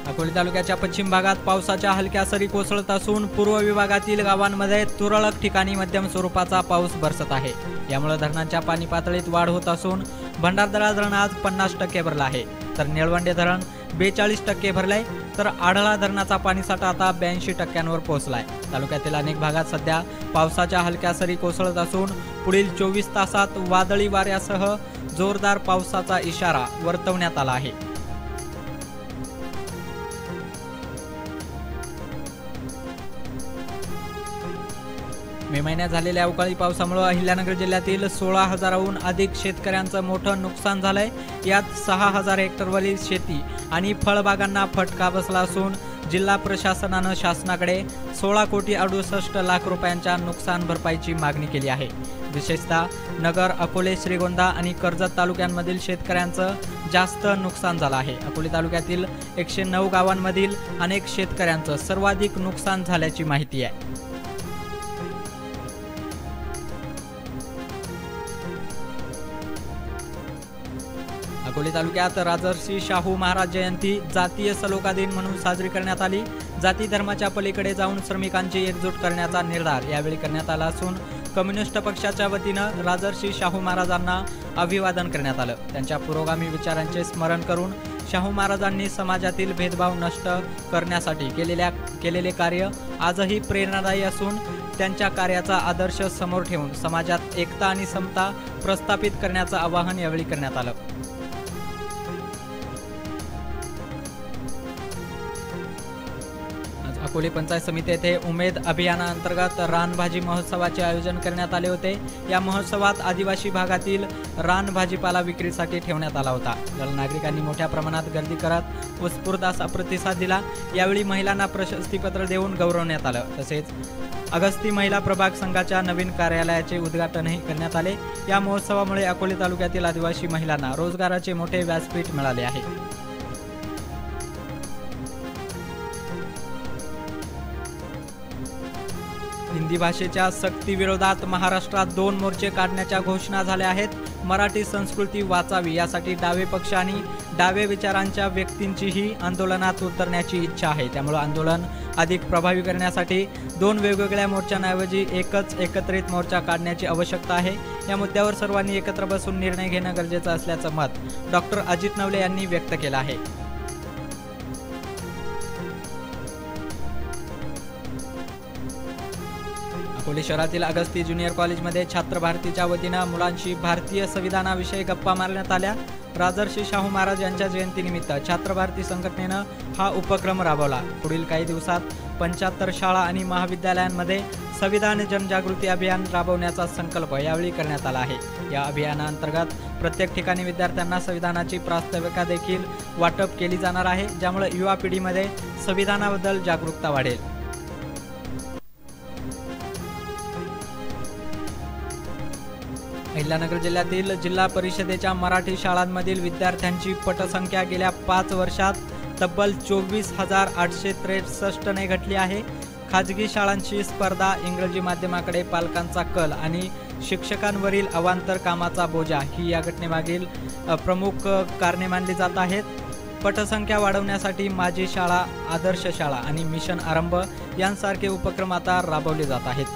अकोले तालुक्याच्या पश्चिम भागात पावसाच्या हलक्या सरी कोसळत असून पूर्व विभागातील गावांमध्ये तुरळक ठिकाणी मध्यम स्वरूपाचा पाऊस बरसत आहे। यामुळे धरणांच्या पाणी पातळीत वाढ होत असून भंडारदरा धरण आज 50% भरलं आहे, तर निळवंडे धरण 42% भरलंय, तर आढळा धरणाचा पाणीसाठा आता 82% पोहोचलाय। तालुक्यातील अनेक भागात सध्या पावसाच्या हलक्या सरी कोसळत असून पुढील 24 तासात वादळी वाऱ्यासह जोरदार पावसाचा इशारा वर्तवण्यात आला आहे। मे महिन्यात झालेल्या अवकाळी पावसामुळे अहिल्यानगर जिल्ह्यातील 16,000हून अधिक शेतकऱ्यांचं मोठं नुकसान झालंय। यात 6,000 हेक्टरवरील शेती आणि फळबागांना फटका बसला असून जिल्हा प्रशासनानं शासनाकडे 16,68,00,00,000 रुपयांच्या नुकसान भरपाईची मागणी केली आहे। विशेषतः नगर, अकोले, श्रीगोंदा आणि कर्जत तालुक्यांमधील शेतकऱ्यांचं जास्त नुकसान झालं आहे। अकोले तालुक्यातील 109 गावांमधील अनेक शेतकऱ्यांचं सर्वाधिक नुकसान झाल्याची माहिती आहे। अकोले तालुक्यात राजर्षी शाहू महाराज जयंती जातीय सलोखा दिन म्हणून साजरी करण्यात आली। जाती धर्माच्या पलीकडे जाऊन श्रमिकांची एकजूट करण्याचा निर्धार यावेळी करण्यात आला असून कम्युनिस्ट पक्षाच्या वतीनं राजर्षी शाहू महाराजांना अभिवादन करण्यात आलं। त्यांच्या पुरोगामी विचारांचे स्मरण करून शाहू महाराजांनी समाजातील भेदभाव नष्ट करण्यासाठी केलेले कार्य आजही प्रेरणादायी असून त्यांच्या कार्याचा आदर्श समोर ठेवून समाजात एकता आणि समता प्रस्थापित करण्याचं आवाहन यावेळी करण्यात आलं। अकोले पंचायत समिती येथे उमेद अभियानाअंतर्गत रानभाजी महोत्सवाचे आयोजन करण्यात आले होते। या महोत्सवात आदिवासी भागातील रानभाजीपाला विक्रीसाठी ठेवण्यात आला होता। नागरिकांनी मोठ्या प्रमाणात गर्दी करत उत्स्फूर्त असा प्रतिसाद दिला। यावेळी महिलांना प्रशस्तीपत्र देऊन गौरवण्यात आलं। तसेच अगस्ती महिला प्रभाग संघाच्या नवीन कार्यालयाचे उद्घाटनही करण्यात आले। या महोत्सवामुळे अकोले तालुक्यातील आदिवासी महिलांना रोजगाराचे मोठे व्यासपीठ मिळाले आहे। हिंदी भाषेच्या सक्तीविरोधात महाराष्ट्रात 2 मोर्चे काढण्याच्या घोषणा झाल्या आहेत। मराठी संस्कृती वाचावी यासाठी डावे पक्ष आणि डावे विचारांच्या व्यक्तींचीही आंदोलनात उतरण्याची इच्छा आहे। त्यामुळे आंदोलन अधिक प्रभावी करण्यासाठी 2 वेगवेगळ्या मोर्चांऐवजी एकच एकत्रित मोर्चा काढण्याची आवश्यकता आहे। या मुद्द्यावर सर्वांनी एकत्र बसून निर्णय घेणं गरजेचं असल्याचं मत डॉक्टर अजित नवले यांनी व्यक्त केलं आहे। अकोले शहरातील अगस्ती ज्युनियर कॉलेजमध्ये छात्र भारतीच्या वतीनं मुलांशी भारतीय संविधानाविषयी गप्पा मारण्यात आल्या। राजर्षी शाहू महाराज यांच्या जयंतीनिमित्त छात्र भारती संघटनेनं हा उपक्रम राबवला। पुढील काही दिवसात 75 शाळा आणि महाविद्यालयांमध्ये संविधान जनजागृती अभियान राबवण्याचा संकल्प यावेळी करण्यात आला आहे। या अभियानाअंतर्गत प्रत्येक ठिकाणी विद्यार्थ्यांना संविधानाची प्रास्ताविका देखील वाटप केली जाणार आहे, ज्यामुळे युवा पिढीमध्ये संविधानाबद्दल जागरूकता वाढेल। अहिल्यानगर जिल्ह्यातील जिल्हा परिषदेच्या मराठी शाळांमधील विद्यार्थ्यांची पटसंख्या गेल्या 5 वर्षात तब्बल 24,863 ने घटली आहे। खाजगी शाळांची स्पर्धा, इंग्रजी माध्यमाकडे पालकांचा कल आणि शिक्षकांवरील अवांतर कामाचा बोजा ही या घटनेमागील प्रमुख कारणे मानली जात आहेत। पटसंख्या वाढवण्यासाठी माझी शाळा, आदर्श शाळा आणि मिशन आरंभ यांसारखे उपक्रम आता राबवले जात आहेत।